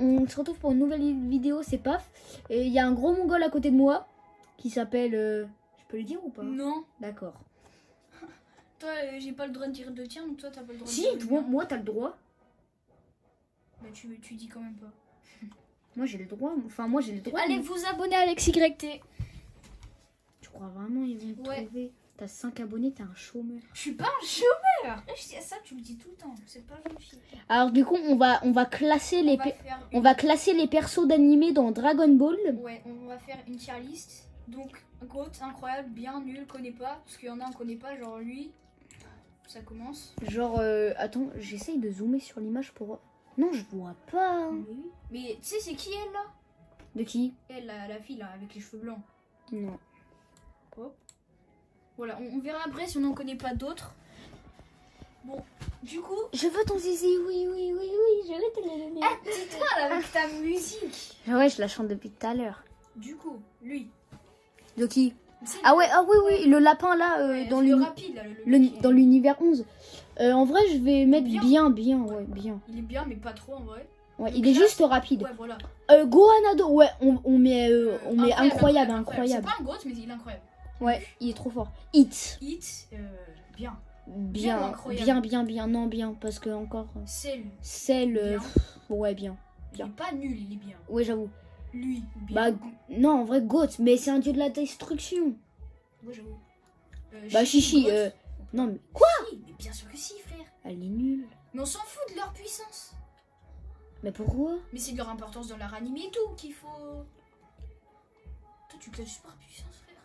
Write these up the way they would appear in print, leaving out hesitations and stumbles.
on se retrouve pour une nouvelle vidéo, c'est Paf. Et il y a un gros mongol à côté de moi qui s'appelle... Je peux le dire ou pas? Non. D'accord. Toi, j'ai pas le droit de dire de tien, donc toi, t'as pas le droit de Si, dire le mien. moi t'as le droit. Bah, tu dis quand même pas. Moi j'ai le droit. Enfin, moi j'ai le droit. Allez vous abonner à AlexYT. Tu crois vraiment ils vont te trouver? T'as 5 abonnés, t'es un chômeur. Je suis pas un chômeur. Ça, tu le dis tout le temps. C'est pas gentil. Alors du coup, on va classer On va classer les persos d'animé dans Dragon Ball. Ouais, on va faire une tier list. Donc, Goat, incroyable, bien, nul, connaît pas. Parce qu'il y en a, on connaît pas. Genre lui, ça commence. Genre, attends, j'essaye de zoomer sur l'image pour... Non, je vois pas. Oui. Mais tu sais, c'est qui elle là? De qui? Elle, la fille là, avec les cheveux blancs. Non. Hop. Voilà, on verra après si on n'en connaît pas d'autres. Bon, du coup... Je veux ton zizi, oui, je vais te le donner. Ah, tais-toi là avec ta musique. Ouais, je la chante depuis tout à l'heure. Du coup, lui. De qui? C'est Ah ouais, ah oui, le lapin là, ouais, dans le rapide là, dans l'univers 11. En vrai, je vais mettre bien, ouais, bien. Il est bien, mais pas trop en vrai. Ouais, donc il est là, juste rapide. Ouais, voilà. Gohanado, ouais, on met incroyable. C'est pas un Goat, mais il est incroyable. Ouais, il est trop fort. Hit. Bien. Bien, non, bien, parce que encore... Cell, ouais, bien. Il est pas nul, il est bien. Ouais, j'avoue. Lui, bien. Bah, non, en vrai, Goat, mais c'est un dieu de la destruction. Ouais, j'avoue. Bah, Chichi, non, mais... Quoi? Si, mais bien sûr que si, frère. Elle est nulle. Mais on s'en fout de leur puissance. Mais pourquoi? Mais c'est de leur importance dans leur animé et tout qu'il faut... Toi, tu classes juste par puissance, frère.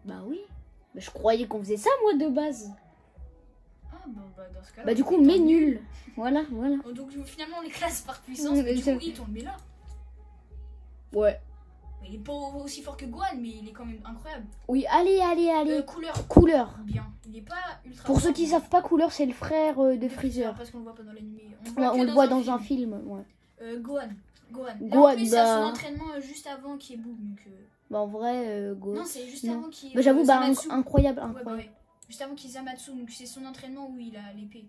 Bah oui. Mais je croyais qu'on faisait ça, moi, de base. Ah, bon, bah, dans ce cas-là... Bah, du coup, mais nul. Voilà. Donc, finalement, on les classe par puissance. Mais du coup, Hit, on le met là. Ouais. Mais il est pas aussi fort que Gohan, mais il est quand même incroyable. Oui, allez. Couleur. Bien. Il est pas ultra... Pour ceux qui savent pas, Couleur, c'est le frère de Freezer. Parce qu'on le voit pas dans l'animé. On le voit dans un film, ouais. Gohan. Gohan, en plus, c'est son entraînement juste avant qu'il y ait Boom. Donc, bah, en vrai, Gohan. Non, c'est juste avant qu'il y ait... Bah, j'avoue, Zamatsu. incroyable. Ouais, bah, ouais. Juste avant qu'il y ait Zamatsu. Donc, c'est son entraînement où il a l'épée.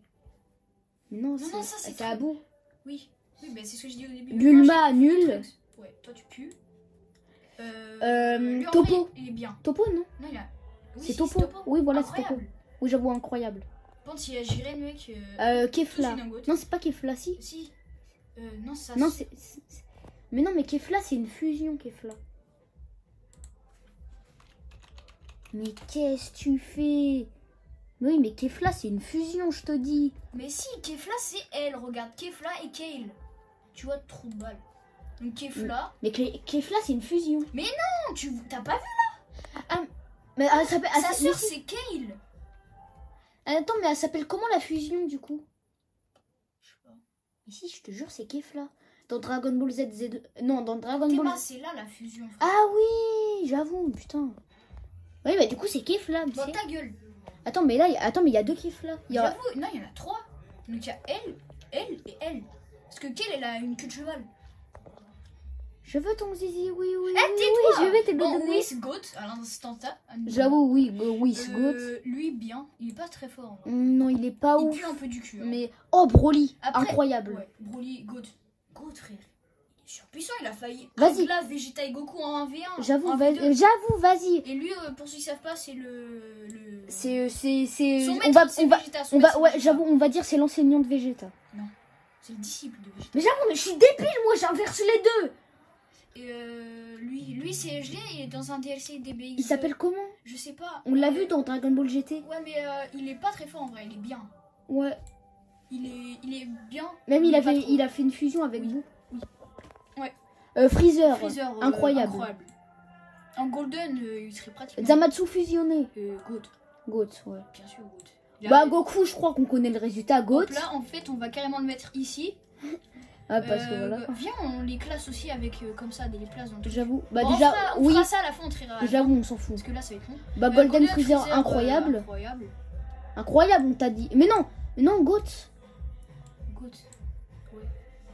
Mais non, c'est à bout. Oui, bah, c'est ce que je dis au début. Bulma, nul. Ouais, toi, tu pues. Lui, Topo. Vrai, il est bien. Topo, non? Non, il a... Oui, c'est Topo. Oui, voilà, c'est Topo. Oui, j'avoue, incroyable. Je pense qu'il y a Jiren, mec. Kefla. Non, c'est pas Kefla, si. Si. Non, ça. Non, c'est... Mais non, mais Kefla, c'est une fusion, Kefla. Mais qu'est-ce que tu fais? Oui, mais Kefla, c'est une fusion, je te dis. Mais si, Kefla, c'est elle. Regarde, Kefla et Kale. Tu vois, trou de balle. Donc Kefla. Mais Kefla, c'est une fusion. Mais non, t'as pas vu là? Ah, mais sa sœur, c'est Kale. Attends, mais elle s'appelle comment la fusion, du coup? Je sais pas. Mais si, je te jure, c'est Kefla. Dans Dragon Ball Z, Non, dans Dragon Ball... c'est là la fusion. Frère. Ah oui, j'avoue, putain. Oui, bah du coup, c'est Kefla. Dans ta gueule. Attends, mais là, il y a deux Kefla. J'avoue, non, il y en a 3. Donc il y a elle et elle. Parce que Kale, elle a une queue de cheval. Je veux ton zizi, oui, tais-toi. je vais te le donner. Whis Goat, à l'instant T. J'avoue, oui, Whis Goat. Lui, bien. Il est pas très fort. Non, il est pas ouf. Il pue un peu du cul. Hein. Mais, oh, Broly, après, incroyable. Ouais, Broly, Goat, frère. Il est surpuissant, il a failli. Vas-y. Là, Vegeta et Goku en 1v1. J'avoue, vas-y. Et lui, pour ceux qui savent pas, c'est le... C'est... On va... Ouais, j'avoue, on va dire c'est l'enseignant de Vegeta. Non, c'est le disciple de Vegeta. Mais j'avoue, mais je suis débile, moi, j'inverse les deux. Et lui c'est gelé, il est dans un DLC DBX. Il s'appelle comment? Je sais pas. On l'a vu dans Dragon Ball GT. Ouais, mais il est pas très fort en vrai, il est bien. Ouais. Il est bien. Même il a fait une fusion avec vous. Oui. Ouais. Freezer incroyable. En Golden, il serait pratiquement... Zamatsu fusionné. Goat, ouais. Bien sûr, Goat. Bah, Goku, je crois qu'on connaît le résultat. Goat. Donc là, en fait, on va carrément le mettre ici. Ah, parce que voilà. Viens, on les classe aussi avec comme ça des places dans le truc. J'avoue. Bah, bon, déjà, on fera ça à la fin, on triera. J'avoue, on s'en fout. Parce que là, ça va être long. Bah, Golden Freezer, incroyable. Incroyable, on t'a dit. Mais non, Goat. Ouais.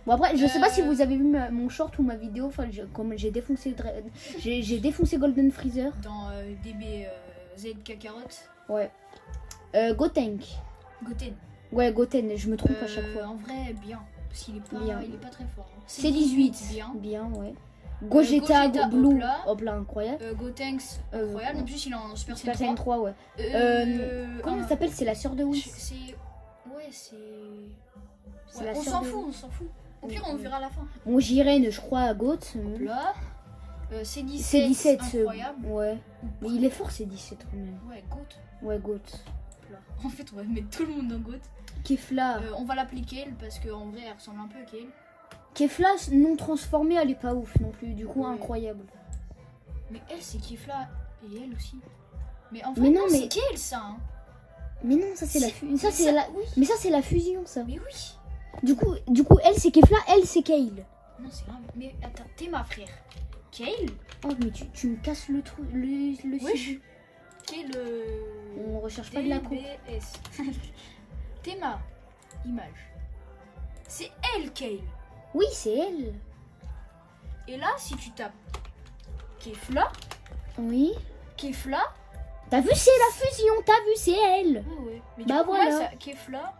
Bon, après, je sais pas si vous avez vu mon short ou ma vidéo. Enfin, comme j'ai défoncé Golden Freezer. Dans DB ZK Carotte. Ouais. Gotenk. Goten. Ouais, Goten, je me trompe à chaque fois. En vrai, bien. Parce qu'il est Bien. il est pas très fort. Hein. C'est 18. Bien. Bien, ouais. Gogeta, Gogeta, Blue, hop hop là, incroyable. Gotenks, incroyable. En plus, il est en Super Super Saiyan Saiyan 3. 3, ouais. Comment elle s'appelle? C'est la sœur de Whis. C'est. Ouais, c'est. C'est Ouais, la on sœur s'en de- fout, on s'en fout. Au pire, on le verra à la fin. Bon, Jiren, je crois, à Goat. Hop là. C'est 17. C'est 17, Incroyable. ouais. Mais il est fort, c'est 17 quand même. Ouais, Goat. Ouais, Goat. Hop là. En fait, on va mettre tout le monde dans Goat. Kefla. On va l'appeler Kale parce qu'en vrai, elle ressemble un peu à Kale. Kefla non transformée, elle est pas ouf non plus. Du coup, Ouais. incroyable. Mais elle, c'est Kefla et elle aussi. Mais en fait, Mais non, mais- c'est Kale ça. Hein. Mais non, ça c'est la fusion. Ça mais c'est ça- la. oui. Mais ça c'est la fusion, ça. Mais oui. Du coup, elle c'est Kefla, elle c'est Kale. Non, c'est grave. Mais attends, t'es ma frère. Kale. Oh, mais tu me casses le truc, le Wesh. sujet. Kale. On recherche pas de la coupe. DBS. Théma. Image. C'est elle, Kale. Oui, c'est elle. Et là, si tu tapes Kefla, Oui. Kefla. T'as vu, c'est la fusion. T'as vu, c'est elle. Ah ouais. Mais Bah du coup, ouais, voilà. ça, Kefla.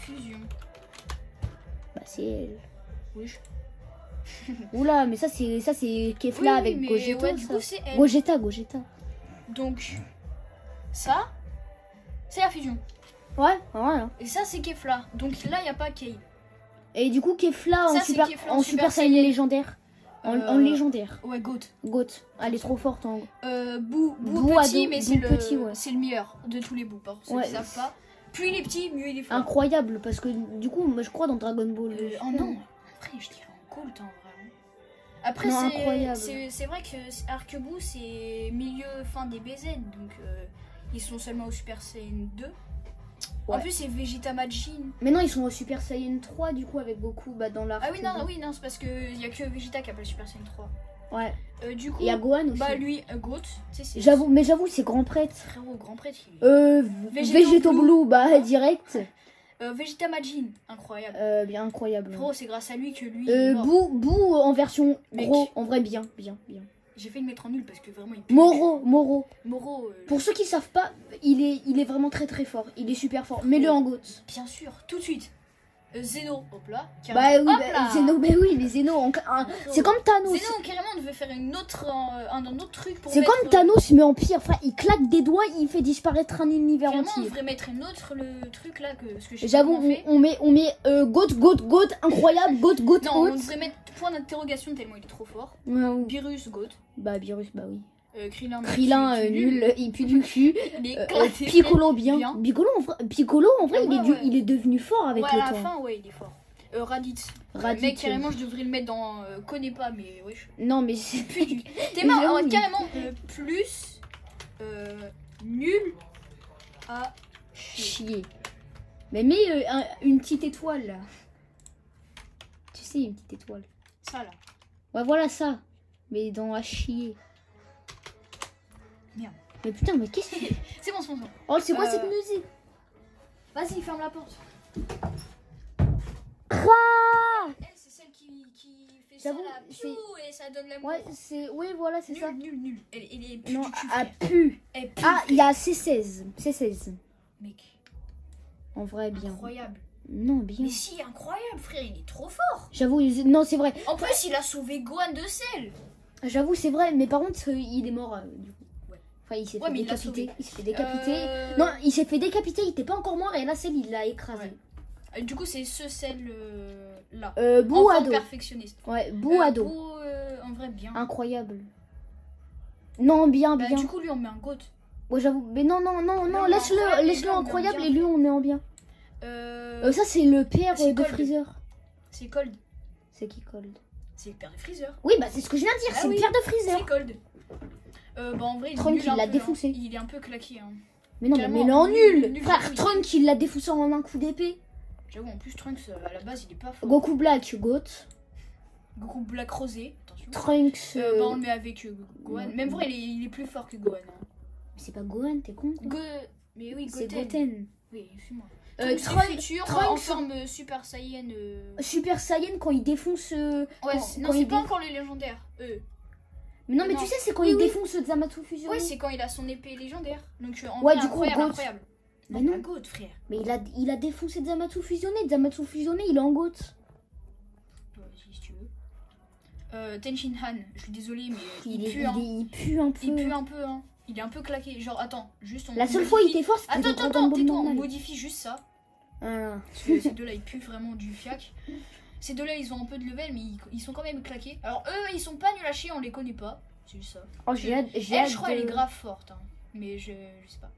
Fusion. Bah c'est elle. Wesh. Oula, mais ça c'est Kefla Oui, avec mais Gogeta. ouais, du ça. coup, c'est elle. Gogeta. Donc, ça, c'est la fusion. Ouais, voilà. Et ça, c'est Kefla. Donc là, il n'y a pas Kale. Et du coup, Kefla Ça, en c'est super, Kefla en en super Super Saiyan Saiyan. légendaire. En Euh, légendaire. Ouais, Goat. Goat. Elle est trop forte en. Bou Bou petit, ado- mais Bou c'est le, petit, ouais. c'est le meilleur de tous les bouts. Par ceux Ouais. qui savent pas. Plus il est petit, mieux il est fort. Incroyable, parce que du coup, moi je crois dans Dragon Ball. Oh non, après, je dirais en Colt, en vrai. Après, Non, incroyable. c'est vrai que Arquebou, c'est milieu-fin des BZ. Donc, ils sont seulement au Super Saiyan 2. En Ouais. plus, c'est Vegeta Majin. Mais non, ils sont au Super Saiyan 3 du coup avec Goku bah, dans l'arc. Ah oui, non, c'est parce qu'il n'y a que Vegeta qui appelle Super Saiyan 3. Ouais. Du coup, Et il y a Gohan aussi. bah lui, Goat, tu sais, c'est J'avoue, c'est grand prêtre. frérot, grand prêtre. il est- Végéto Blue, bah direct. Vegeta Majin, incroyable. Bien incroyable. Frérot, c'est grâce à lui que lui. il est mort. Bou en version Mec. gros, en vrai bien. J'ai fait le mettre en nul parce que vraiment il pue. Moro. Moro, Pour ceux qui savent pas, il est vraiment très très fort. Il est super fort. Mets-le en Goat. bien sûr, tout de suite. Zeno, hop là. Bah carrément. oui, Hop là. Zeno, bah oui, mais Zeno, c'est comme Thanos. Zeno, carrément, on devait faire un autre truc pour C'est mettre, comme Thanos, mais en pire. Enfin, il claque des doigts, il fait disparaître un univers Carrément, on entier. devrait mettre un autre le truc là que ce que j'ai J'avoue, on met Goat, incroyable, Goat, Non, on Goat. devrait mettre point d'interrogation tellement il est trop fort. Ouais. Virus, Goat. Bah, Virus, bah oui. Krillin, Nul, il pue du cul. Il est éclaté. Piccolo, bien. Bien. Piccolo, en vrai, Ouais. il est devenu fort avec Ouais, le à la temps. fin, ouais, il est fort. Raditz. Raditz, Mec, carrément, je devrais le mettre dans. Connais pas, mais wesh. Non, mais c'est Plus du. T'es marrant, J'avoue. carrément plus nul à chier. chier. Mais mets une petite étoile, là. Tu sais, une petite étoile. Ça là. Ouais, voilà ça. Mais dans à chier. Merde. Mais putain, mais qu'est-ce que tu fais? C'est bon. Oh, c'est quoi Euh, cette musique? Vas-y, ferme la porte. Elle, c'est celle qui fait ça J'avoue, là, piou, et ça donne l'amour. Ouais, c'est... Oui, voilà, c'est ça. Nul. Elle est plus Non, du cul, à frère. pu. Elle pue, Ah, frère. il y a C16. C16. Mec, En vrai, bien. incroyable. Non, bien. Mais si, incroyable, frère, il est trop fort. J'avoue, non, c'est vrai. En plus, il a sauvé Gohan de sel. J'avoue, c'est vrai. Mais par contre, il est mort, du coup. Ouais. Enfin, il s'est Ouais, fait mais il l'a décapiter. sauvé. Il s'est fait décapiter. Euh, Non, il s'est fait décapiter. Il était pas encore mort. Et là, celle, il l'a écrasé. Ouais. Du coup, c'est ce sel là. Bou Enfant ado. perfectionniste. Ouais, Bou ado. Bou, en vrai, bien. Incroyable. Non, bien, Bah, bien. du coup, lui, on met un goat. Ouais, j'avoue. Mais non, on laisse-le met laisse-le en incroyable bien. et lui, on met en bien. Ça, c'est le père c'est de Cold. Freezer. C'est Cold. C'est qui Cold? C'est le père de Freezer. Oui, bah, c'est ce que je viens de dire. Ah c'est oui, le père de Freezer. C'est Cold. Bah, en vrai, il est Trunks, nul il un l'a peu, défoncé. hein. Il est un peu claqué. Hein. Mais non, mais Carrément, mets-le en nul, nul. Frère, oui. Trunks, il l'a défoncé en un coup d'épée. J'avoue, en plus, Trunks, à la base, il est pas fort. Goku Black, Goat. Goku Black Rosé. Attention. Trunks. Bah, on le met avec Gohan. ouais. Même vrai, il est plus fort que Gohan. Hein. C'est pas Gohan, t'es con quoi. Mais oui, C'est Goten. Goten. Oui, suis-moi. Trunks- Trunks futur Trunks- en forme Super Saiyan. Super Saiyan quand il défonce. Ouais, non, quand c'est il pas encore les légendaires. Mais non, mais non. tu sais, c'est quand Oui, il oui. défonce Zamasu Fusion. Ouais, c'est quand il a son épée légendaire. Donc, Ouais, du coup, incroyable, Goat. incroyable. Bah Non, non. pas GOAT, frère. Mais il a défoncé Zamatsu fusionné. Zamatsu fusionné, il est en GOAT. Ouais, si tu veux. Tenshin Han, je suis désolée, mais Il pue, hein. pue un peu. Il pue un peu, hein. Il est un peu claqué. Genre, attends, juste on. La seule fois où il était fort, c'était Attends, le Dragon Ball tais-toi, on normal. modifie juste ça. Ah. Parce que ces deux-là, ils puent vraiment du fiac. Ces deux-là, ils ont un peu de level, mais ils sont quand même claqués. Alors, eux, ils sont pas nuls à chier, on les connaît pas. C'est juste ça. Oh, j'ai hâte. Elle, je crois, elle est grave forte. Hein. Mais je sais pas.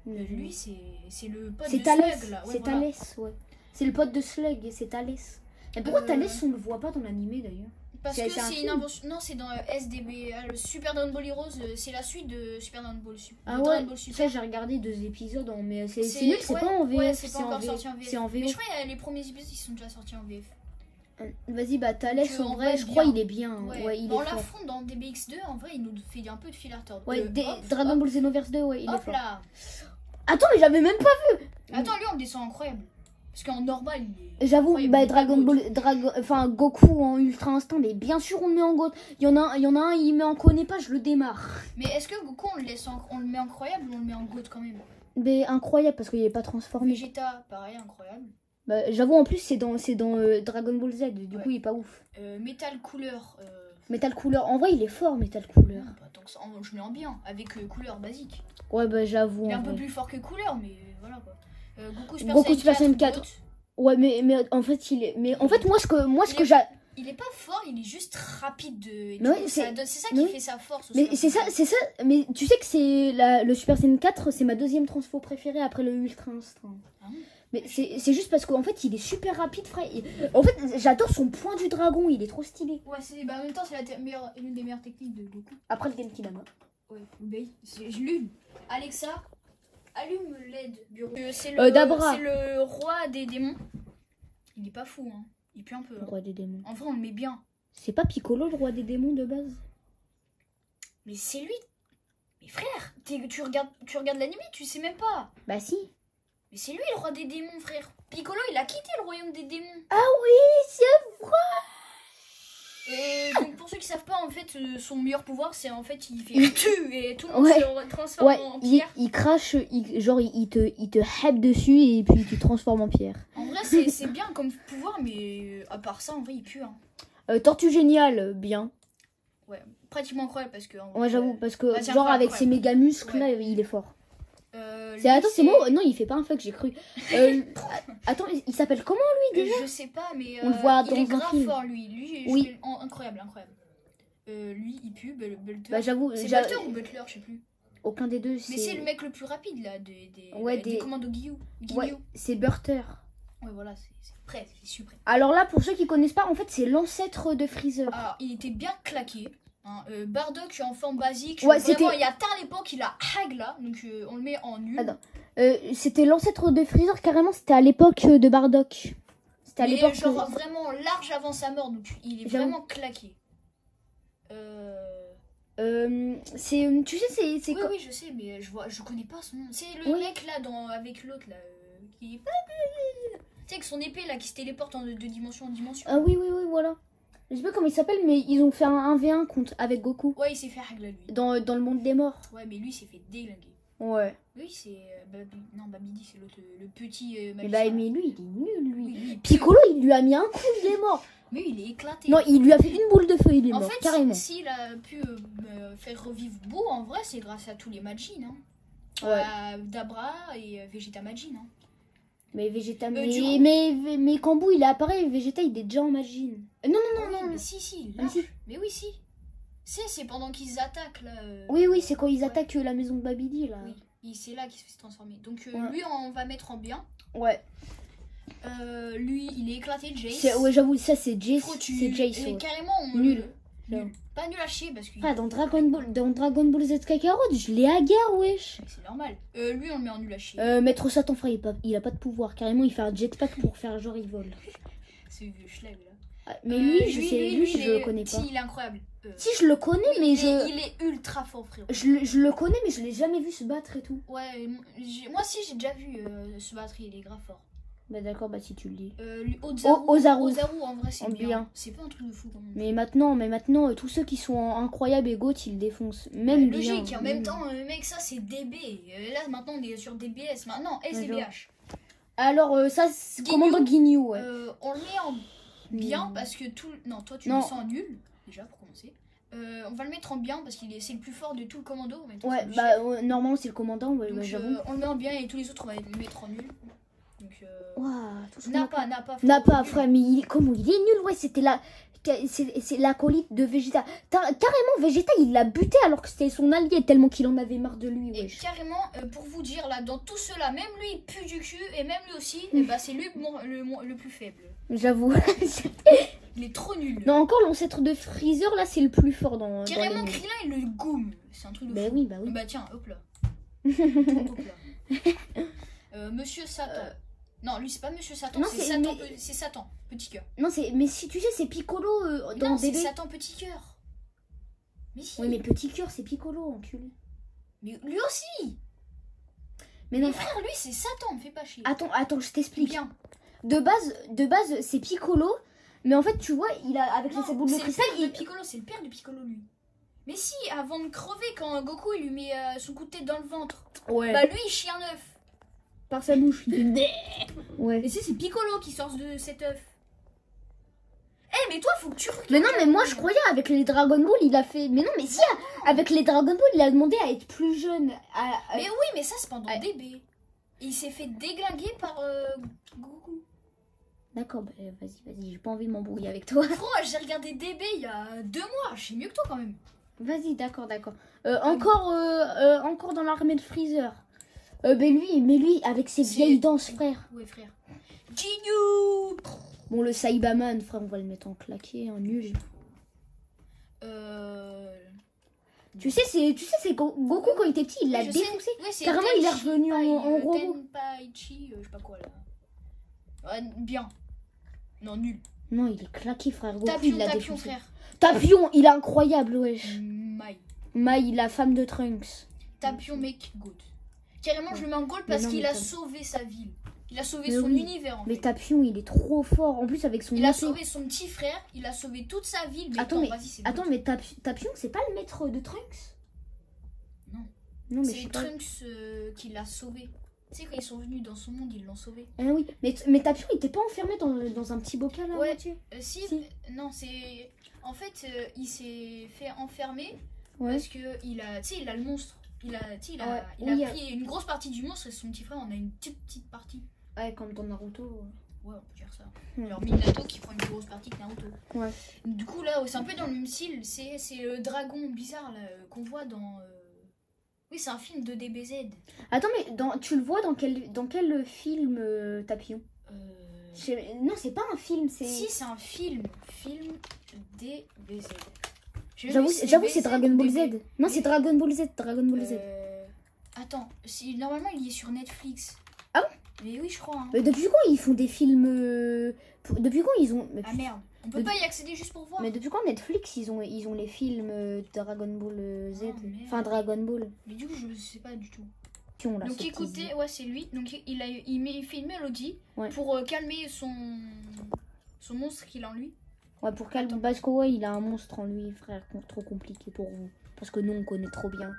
Lui, Lui, c'est le pote de c'est Slug, Thalès. là. Ouais, C'est voilà. Thalès, ouais. C'est le pote de Slug et c'est Thalès. Mais pourquoi Thalès, on le voit pas dans l'animé d'ailleurs? Parce C'est que un c'est une film. invention. Non, c'est dans SDB. Le Super Dragon Ball Heroes, c'est la suite de Super Dragon Ball Super. Ah Dragon ouais, Ball Super. ça j'ai regardé 2 épisodes, mais c'est nul, c'est ouais, pas en VF, ouais, c'est pas en encore VF. sorti en VF. C'est en Mais VO. je crois que les premiers épisodes, ils sont déjà sortis en VF. Vas-y, bah Thalès, Que, en en vrai, vrai, je crois bien. il est bien. Ouais, il On est fort. l'affronte dans DBX2, en vrai, il nous fait un peu de filler turn. Ouais, Hop, Dragon hop, Ball Xenoverse 2, ouais, il est hop fort. là. Attends, mais j'avais même pas vu. Attends, lui, on descend incroyable. Parce qu'en normal, il est. J'avoue, incroyable, bah il est pas Dragon GOAT. Ball, enfin Goku en Ultra Instinct, mais bien sûr on le met en GOAT. Il y en a un, il met en connaît pas, je le démarre. Mais est-ce que Goku, on le met incroyable ou on le met en GOAT quand même? Mais incroyable parce qu'il est pas transformé. Vegeta, pareil, incroyable. Bah, j'avoue, en plus c'est dans Dragon Ball Z, du coup il est pas ouf. Metal Couleur. Metal Couleur, en vrai il est fort Metal Couleur. Non, pas tant que ça. Je le mets en bien, avec Couleur basique. Ouais, bah j'avoue. Il est en un peu vrai. plus fort que Couleur, mais voilà quoi. Goku Super Goku Super Saiyan Saiyan 4. 4. Ouais, mais en fait il est. Mais en fait moi ce que j'ai. Il est pas fort, il est juste rapide de. Mais ouais, c'est ça qui mais fait sa force. au Mais Super c'est ça. Mais tu sais que c'est le Super Saiyan 4, c'est ma deuxième transfo préférée après le Ultra Instinct. Ah bon. Mais c'est juste parce qu'en fait il est super rapide, frère. En fait j'adore son point du dragon, il est trop stylé. Ouais, en même temps, c'est l'une des meilleures techniques de Goku. Après le Genkidama. Ouais, je l'allume. Alexa, allume LED bureau. Dabra. C'est le roi des démons. Il est pas fou, hein. Il pue un peu. Le Hein. roi des démons. En vrai, on le met bien. C'est pas Piccolo le roi des démons de base? Mais c'est lui. Mais frère, tu regardes l'anime, tu sais même pas. Bah si. Mais c'est lui le roi des démons, frère. Piccolo, il a quitté le royaume des démons. Ah oui, c'est vrai. Donc pour ceux qui savent pas, en fait, son meilleur pouvoir, c'est en fait, il fait tue et tout le monde Ouais. se transforme Ouais, en pierre. il crache, il te hype dessus et puis tu te transformes en pierre. En vrai, c'est bien comme pouvoir, mais à part ça, en vrai, il pue. Hein. Tortue géniale, bien. Ouais, pratiquement incroyable parce que. Ouais, j'avoue, parce que Bah, c'est genre avec incroyable. ses méga muscles là, il est fort. Lui, Attends, c'est moi? Non, il fait pas un fuck, j'ai cru. Attends, il s'appelle comment lui déjà? Je sais pas, mais On le voit dans il est un grave film. fort, lui. Lui, Oui. incroyable. Lui, il pue, Butler. Bah j'avoue, C'est Butler ou Butler, je sais plus. aucun des deux. Mais c'est le mec le plus rapide là, des des commandos Guillou. Ouais, c'est Burter. Ouais, voilà, c'est prêt, c'est super. Alors là, pour ceux qui connaissent pas, en fait, c'est l'ancêtre de Freezer. Alors, il était bien claqué. Hein. Bardock en forme basique. Ouais, vraiment, c'était- il y a tard l'époque, il a hag là, donc on le met en nul. Attends. C'était l'ancêtre de Freezer, carrément, c'était à l'époque de Bardock. C'était à Mais l'époque. genre vraiment large avant sa mort, donc il est J'avoue. vraiment claqué. Tu sais, c'est Oui, quoi oui, je sais, mais je connais pas son nom. C'est le Oui. mec là avec l'autre là, qui. Tu sais, avec son épée là qui se téléporte de dimension en dimension. Ah oui, voilà. Je sais pas comment il s'appelle, mais ils ont fait un 1v1 contre avec Goku Ouais, il s'est fait hag là lui. dans le monde des morts. Ouais, mais lui il s'est fait déglinguer. Ouais. Oui, c'est. Non, Babidi, c'est l'autre, le petit. Et magicien, bah, là. mais lui, il est nul, lui. Oui, lui, il pue. Piccolo, il lui a mis un coup, il est mort. Mais il est éclaté. Non, il lui a fait une boule de feu, il est En mort, fait, carrément. s'il a pu faire revivre Beau, en vrai, c'est grâce à tous les Majin. Hein. Ouais. Dabra et Vegeta Majin. Hein. Mais Vegeta, du coup- mais quand Boo il apparaît, Vegeta il est déjà en magie. Non, Oui, mais si, Ah, large. si. Mais oui, si. C'est pendant qu'ils attaquent là. Oui, c'est quand ils ouais. attaquent la maison de Babidi là. Oui, c'est là qu'il se fait transformer. Donc Ouais. lui, on va mettre en bien. Ouais. Lui, il est éclaté, Jace. Ouais, j'avoue, ça c'est Jace. Frotu. C'est Jace. Et Ouais. carrément, Nul. Nul. Pas nul à chier parce que. Ah, dans Dragon Ball Z Kakarot, je l'ai hagar, wesh. C'est normal. Lui, on le met en nul à chier. Maître Satan, frère, il a pas de pouvoir. Carrément, il fait un jetpack pour faire genre il vole. C'est vieux schlag là. Ah, mais lui, je il le est- connais pas. Si, il est incroyable. Si, je le connais, Oui, mais il est ultra fort, frérot. je le connais, mais je l'ai jamais vu se battre et tout. Ouais, moi aussi j'ai déjà vu se battre, il est grave fort. Bah d'accord, bah si tu le dis. Ozaru, en vrai, c'est En bien. bien. C'est pas un truc de fou quand même. Mais maintenant, tous ceux qui sont incroyables et GOAT, ils le défoncent. Même Bah, bien. logique, et en même temps, mec, ça c'est DB. Là, maintenant, on est sur DBS. Maintenant, SDBH. Alors, ça, c'est Guignou, commandant Guignou, ouais. On le met en bien parce que tout. Non, toi, tu le sens en nul, déjà, pour commencer. On va le mettre en bien parce qu'il c'est le plus fort de tout le commando. Ouais, bah, normalement, c'est le commandant, ouais, donc, j'avoue. on le met en bien et tous les autres, on va le mettre en nul. Donc, Nappa, frère, mais comment il est nul, ouais, c'est l'acolyte de Vegeta. Carrément, Vegeta, il l'a buté alors que c'était son allié, tellement qu'il en avait marre de lui, ouais. Et carrément, pour vous dire, là, dans tout cela, même lui, il pue du cul, et même lui aussi, bah, c'est lui le plus faible. J'avoue. Il est trop nul. Non, encore l'ancêtre de Freezer, là, c'est le plus fort dans carrément, Krillin, il le gomme. C'est un truc de fou. Oui, bah oui. Bah tiens, hop là. Hop là. Monsieur Satan. Non, lui, c'est pas Monsieur Satan, c'est Satan, petit cœur. Non, mais si tu sais, c'est Piccolo dans non, DB. c'est Satan, petit cœur. Mais si. Oui, mais petit cœur, c'est Piccolo, enculé. Mais lui aussi. Mais non, frère, lui, c'est Satan, me fais pas chier. Attends, je t'explique. Bien. De base, c'est Piccolo, mais en fait, tu vois, il a avec les boules de cristal. Piccolo, c'est le père de Piccolo, lui. Mais si, avant de crever, quand Goku il lui met son coup de tête dans le ventre, bah lui, il chie un œuf. Par sa bouche. Ouais. Et c'est Piccolo qui sort de cet œuf. Eh, mais toi, faut que tu regardes. Mais non, mais moi, je croyais, avec les Dragon Ball, il a fait. Mais non, mais si, avec les Dragon Ball, il a demandé à être plus jeune. Mais oui, mais ça, c'est pendant DB. Il s'est fait déglinguer par Goku. D'accord, bah, vas-y, j'ai pas envie de m'embrouiller avec toi. Gros, j'ai regardé DB il y a 2 mois, je sais mieux que toi quand même. Vas-y, d'accord. Encore dans l'armée de Freezer. Mais lui, avec ses vieilles danses, frère. Ouais, frère. Ginyu. Bon, le Saibaman, frère, on va le mettre en claqué, en nul. Tu sais, c'est Goku quand il était petit, il l'a défoncé. Ouais, carrément, il est revenu en robot. Tenpaichi, je sais pas quoi là. Ouais, bien. Non, nul. Non, il est claqué, frère. Goku, Tapion, il l'a Tapion, défoncé. frère. Tapion, il est incroyable, wesh. Mai, la femme de Trunks. Tapion, mec, goat. Carrément, je le mets en goal parce qu'il a sauvé sa ville. Il a sauvé son univers. En mais fait. Tapion, il est trop fort. En plus, avec son. Il a sauvé son petit frère. Il a sauvé toute sa ville. Mais attends, mais Tapion, c'est pas le maître de Trunks? Non, mais c'est Trunks qui l'a sauvé. Tu sais, quand ils sont venus dans son monde, ils l'ont sauvé. Ah oui, mais Tapion, il était pas enfermé dans un petit bocal là? Ouais, si. Non, c'est. En fait, il s'est fait enfermer parce que il a le monstre. Il a pris une grosse partie du monstre et son petit frère en a une petite partie. Ouais, comme dans Naruto. Ouais, on peut dire ça. Alors Minato qui prend une grosse partie de Naruto. Ouais. Du coup, là, c'est un peu dans le même style. C'est le dragon bizarre là qu'on voit dans. Oui, c'est un film de DBZ. Attends, mais tu le vois dans quel film, Tapion? Non, c'est pas un film, c'est... Si, c'est un film. Film DBZ. J'avoue, c'est Dragon Ball Z. Non, c'est Dragon Ball Z. Attends, normalement, il est sur Netflix. Ah bon? Mais oui, je crois. Hein. Mais depuis quand ils font des films... Depuis quand ils ont... Ah merde, on peut pas y accéder juste pour voir. Mais depuis quand Netflix, ils ont les films Dragon Ball Z? Enfin, Dragon Ball. Mais du coup, je sais pas du tout. Là, donc écoutez, ouais, c'est lui. Donc il fait une mélodie pour calmer son monstre qu'il a en lui. Ouais, pour calmer, parce que ouais, il a un monstre en lui, frère, trop compliqué pour vous. Parce que nous, on connaît trop bien.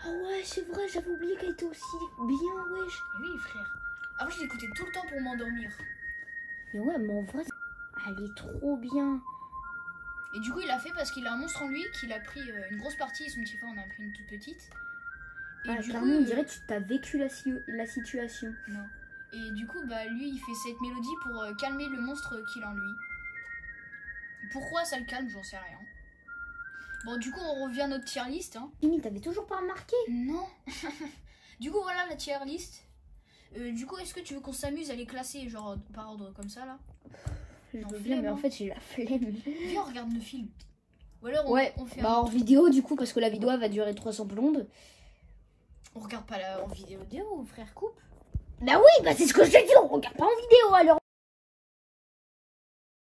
Ah ouais, c'est vrai, j'avais oublié qu'elle était aussi bien, wesh. Oui, frère. Après, je l'écoutais tout le temps pour m'endormir. Mais ouais, mais en vrai, elle est trop bien. Et du coup, il a fait parce qu'il a un monstre en lui, qu'il a pris une grosse partie et son petit frère en a pris une toute petite. Et du coup, on dirait que tu t'as vécu la situation. Non. Et du coup, bah lui, il fait cette mélodie pour calmer le monstre qu'il a en lui. Pourquoi ça le calme, j'en sais rien. Bon, du coup, on revient à notre tier list. Hein. Mimi, t'avais toujours pas remarqué? Non. Du coup, voilà la tier list. Du coup, est-ce que tu veux qu'on s'amuse à les classer genre par ordre comme ça là? Je veux bien, mais en fait, j'ai la flemme. Viens, on regarde le film. Ou alors on fait en vidéo, du coup, parce que la vidéo va durer 300 plombes. On regarde pas en vidéo, frère, coupe. Bah oui, bah c'est ce que je te dis, on regarde pas en vidéo alors.